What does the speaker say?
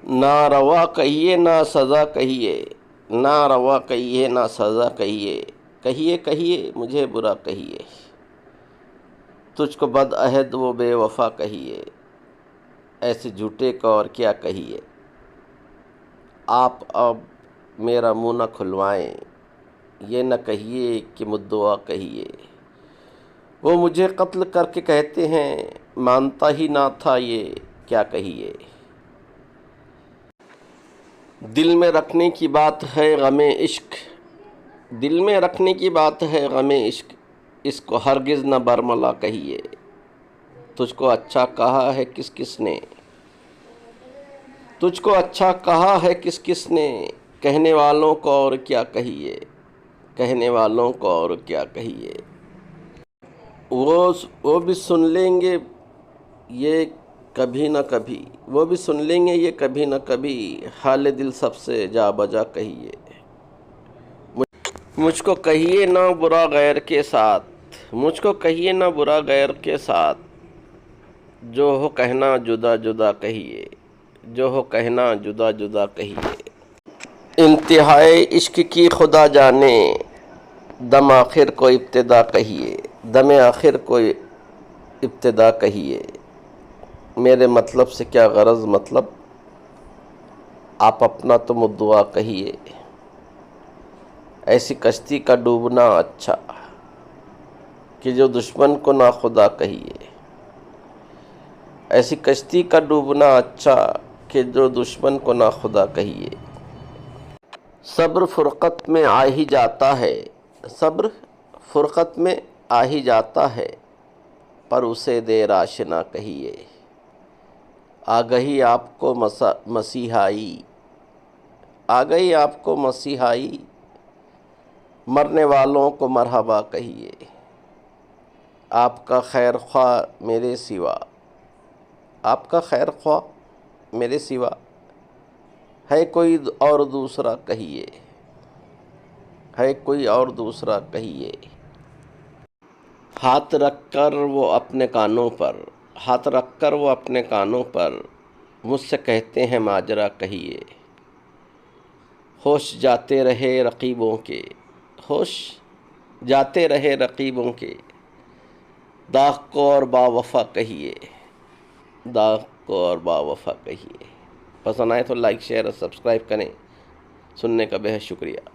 ना रवा कहिए ना सज़ा कहिए, ना रवा कहिए ना सज़ा कहिए, कहिए कहिए मुझे बुरा कहिए, तुझको बदअहद वो बेवफ़ा कहिए, ऐसे झूठे को और क्या कहिए। आप अब मेरा मुँह न खुलवाएं, ये न कहिए कि मुद्दुआ कहिए। वो मुझे कत्ल करके कहते हैं, मानता ही ना था ये क्या कहिए। दिल में रखने की बात है गमे इश्क, दिल में रखने की बात है गमे इश्क, इसको हरगिज़ न बरमला कहिए। तुझको अच्छा कहा है किस किस ने, तुझको अच्छा कहा है किस किस ने, कहने वालों को और क्या कहिए, कहने वालों को और क्या कहिए। वो भी सुन लेंगे ये कभी न कभी, वो भी सुन लेंगे ये कभी न कभी, हाल दिल सबसे जा बजा कहिए। मुझको कहिए ना बुरा गैर के साथ, मुझको कहिए ना बुरा गैर के साथ, जो हो कहना जुदा जुदा कहिए, जो हो कहना जुदा जुदा कहिए। इंतहाए इश्क की खुदा जाने, दम आखिर को इब्तिदा कहिए, दम आखिर को इब्तिदा कहिए। मेरे मतलब से क्या गरज मतलब, आप अपना तो मुद्दुआ कहिए। ऐसी कश्ती का डूबना अच्छा कि जो दुश्मन को ना खुदा कहिए, ऐसी कश्ती का डूबना अच्छा कि जो दुश्मन को ना खुदा कहिए। सब्र फुरक़त में आ ही जाता है, सब्र फुरक़त में आ ही जाता है, पर उसे देर आशना कहिए। आ गई आपको मसीहाई, आ गई आपको मसीहाई, मरने वालों को मरहबा कहिए। आपका खैर ख्वाह मेरे सिवा, आपका खैर ख्वाह मेरे सिवा, है कोई और दूसरा कहिए, है कोई और दूसरा कहिए। हाथ रख कर वो अपने कानों पर, हाथ रख कर वो अपने कानों पर, मुझसे कहते हैं माजरा कहिए। होश जाते रहे रकीबों के, होश जाते रहे रकीबों के, दाग को और बावफ़ा कहिए, दाग को और बावफ़ा कहिए। पसंद आए तो लाइक शेयर और सब्सक्राइब करें। सुनने का बेहद शुक्रिया।